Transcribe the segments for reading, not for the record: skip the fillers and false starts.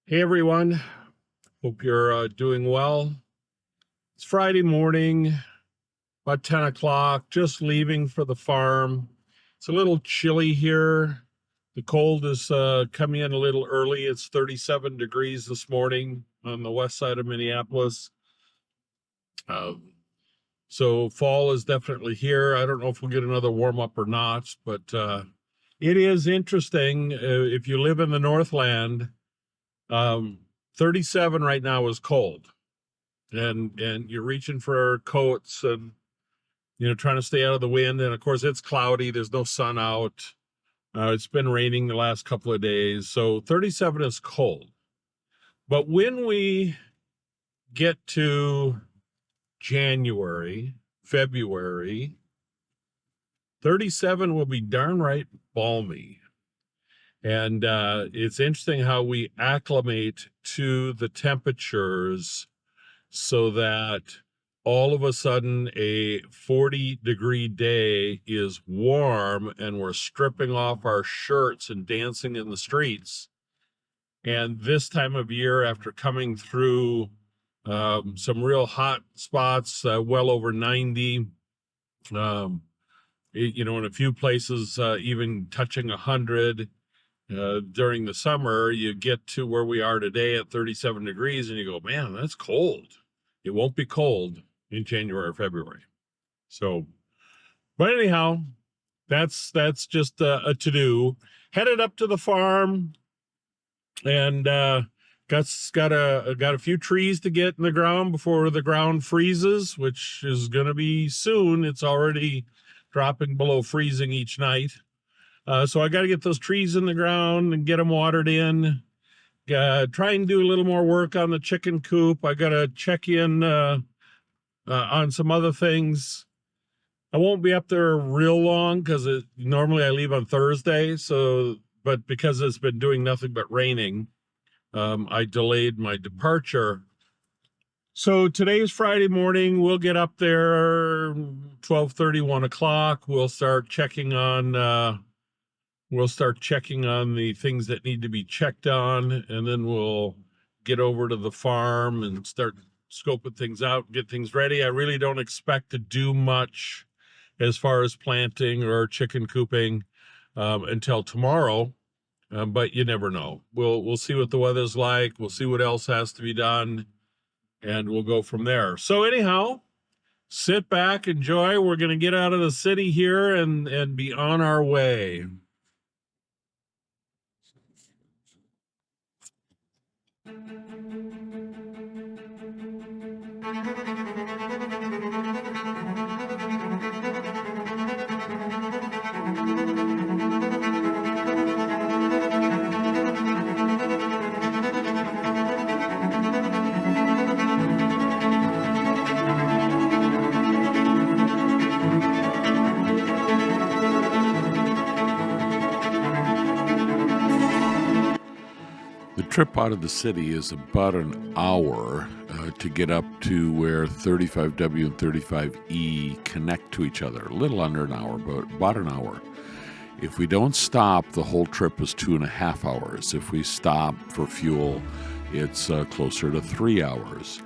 Hey everyone, hope you're doing well. It's Friday morning, about 10 o'clock, just leaving for the farm. It's a little chilly here. The cold is coming in a little early. It's 37 degrees this morning on the west side of Minneapolis. So fall is definitely here. I don't know if we'll get another warm up or not, but it is interesting. If you live in the Northland, 37 right now is cold. And you're reaching for coats and trying to stay out of the wind, and of course it's cloudy, there's no sun out. It's been raining the last couple of days, so 37 is cold. But when we get to January, February, 37 will be darn right balmy. And it's interesting how we acclimate to the temperatures so that all of a sudden a 40-degree day is warm and we're stripping off our shirts and dancing in the streets. And this time of year, after coming through some real hot spots, well over 90, in a few places even touching 100, during the summer, you get to where we are today at 37 degrees and you go, man, that's cold. It won't be cold in January or February. So, but anyhow, that's just a to-do. Headed up to the farm and got a few trees to get in the ground before the ground freezes, which is going to be soon. It's already dropping below freezing each night. So I got to get those trees in the ground and get them watered in. Try and do a little more work on the chicken coop. I got to check in on some other things. I won't be up there real long because normally I leave on Thursday. But because it's been doing nothing but raining, I delayed my departure. So today's Friday morning. We'll get up there 12:30, 1 o'clock. We'll start checking on the things that need to be checked on, and then we'll get over to the farm and start scoping things out, get things ready. I really don't expect to do much as far as planting or chicken cooping until tomorrow, but you never know. We'll see what the weather's like. We'll see what else has to be done, and we'll go from there. So anyhow, sit back, enjoy. We're going to get out of the city here and be on our way. The trip out of the city is about an hour to get up to where 35W and 35E connect to each other. A little under an hour, but about an hour. If we don't stop, the whole trip is 2.5 hours. If we stop for fuel, it's closer to 3 hours.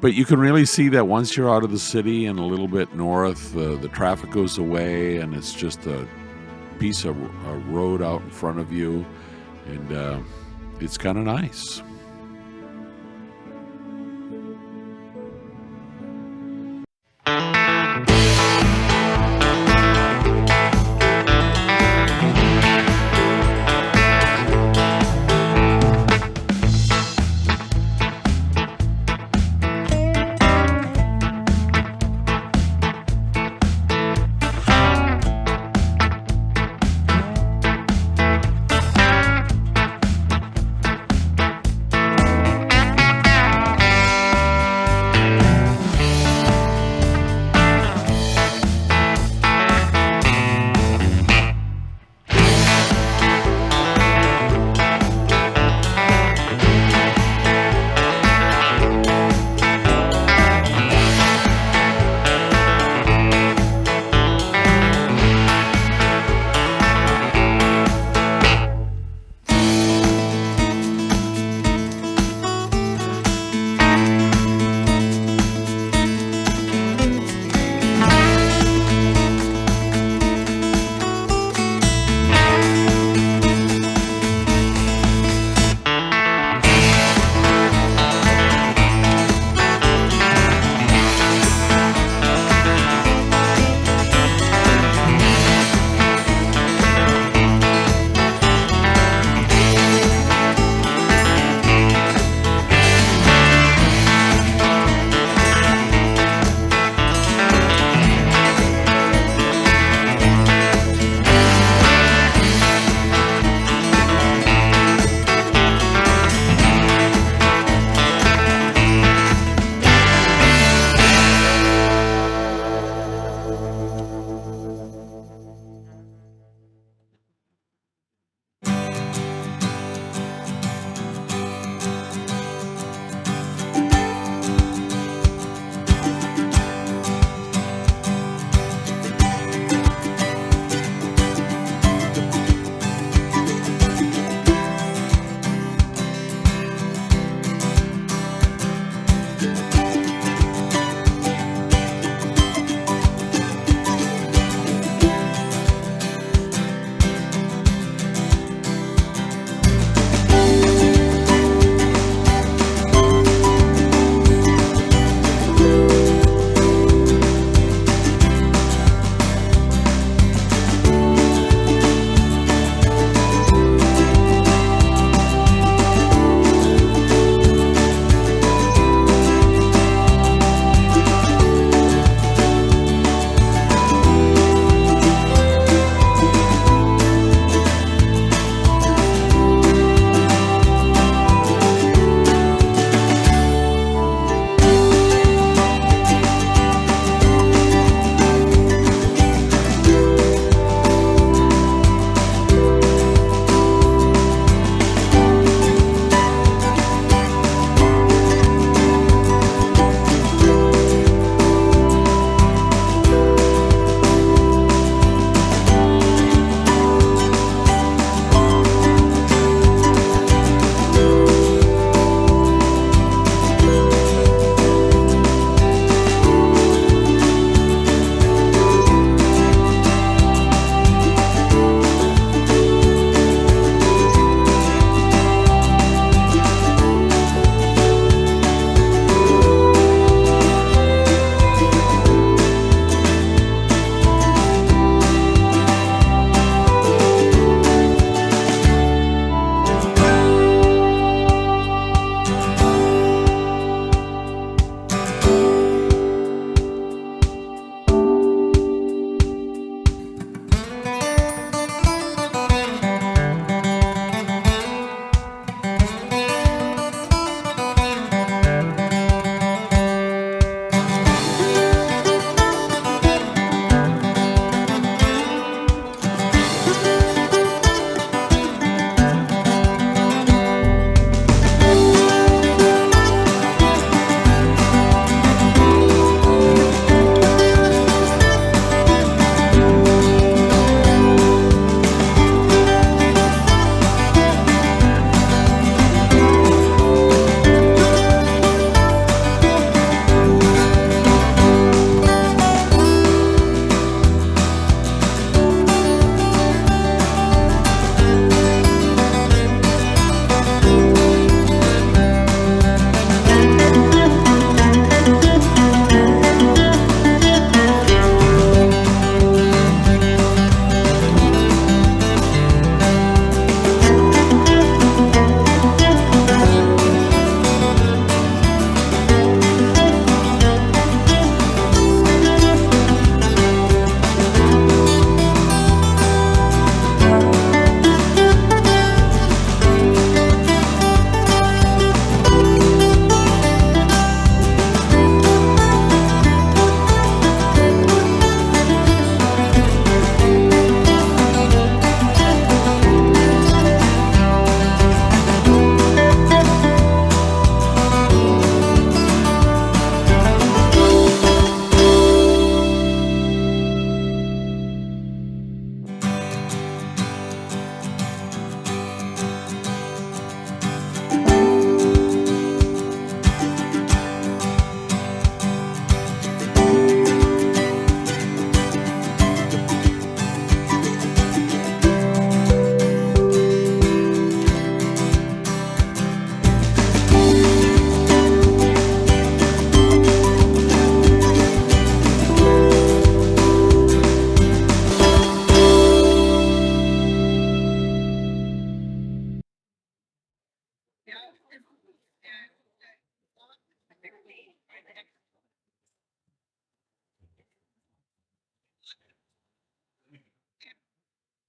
But you can really see that once you're out of the city and a little bit north, the traffic goes away and it's just a piece of a road out in front of you. And it's kind of nice.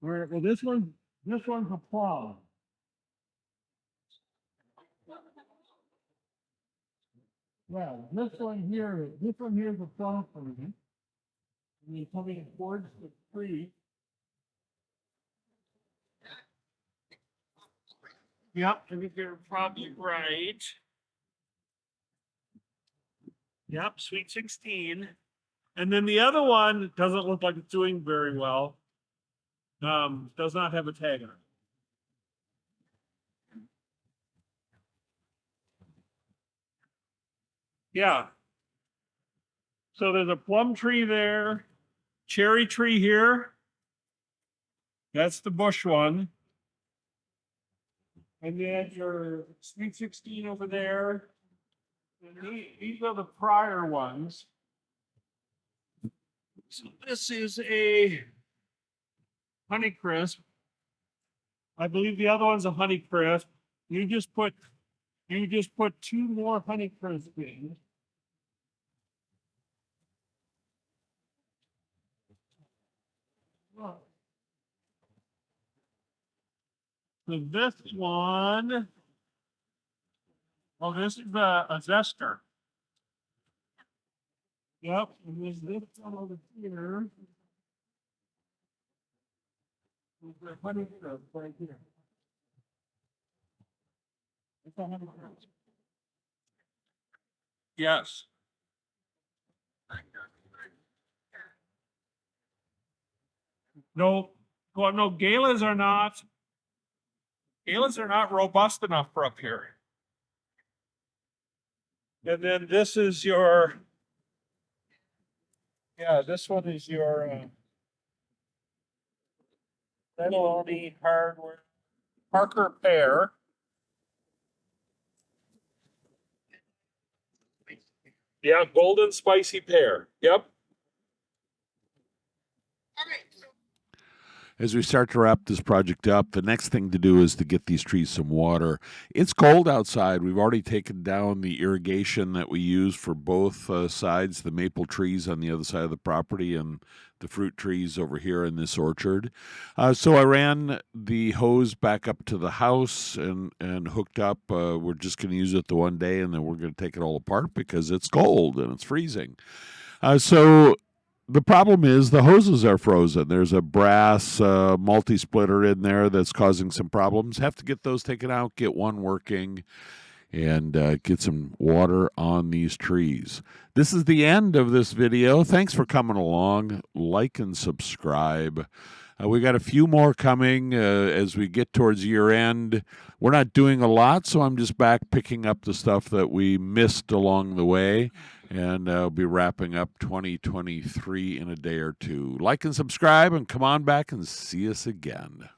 Well, this one's a plum. Yeah, this one here is a plum tree. And you're coming towards the tree. Yep, I think you're probably right. Yep, Sweet 16. And then the other one doesn't look like it's doing very well. Does not have a tag on it. Yeah. So there's a plum tree there, cherry tree here. That's the bush one. And then your Sweet 16 over there. And these are the prior ones. So this is a Honeycrisp. I believe the other one's a Honeycrisp. You just put 2 more Honeycrisp in. So this one, this is a zester. Yep, and there's this one over here. There's the Honeycrisp right here. It's a Honeycrisp. Yes. No, well, no, galas are not robust enough for up here. And then this is your, this one is your Metaloni hardware Parker pear. Yeah, golden spicy pear. Yep. As we start to wrap this project up, the next thing to do is to get these trees some water. It's cold outside. We've already taken down the irrigation that we use for both sides, the maple trees on the other side of the property and the fruit trees over here in this orchard. So I ran the hose back up to the house and hooked up. We're just going to use it the one day, and then we're going to take it all apart because it's cold and it's freezing. So the problem is the hoses are frozen. There's a brass multi-splitter in there that's causing some problems. Have to get those taken out, get one working, and get some water on these trees. This is the end of this video. Thanks for coming along. Like and subscribe. We got a few more coming as we get towards year end. We're not doing a lot, so I'm just back picking up the stuff that we missed along the way. And I'll be wrapping up 2023 in a day or two. Like and subscribe, and come on back and see us again.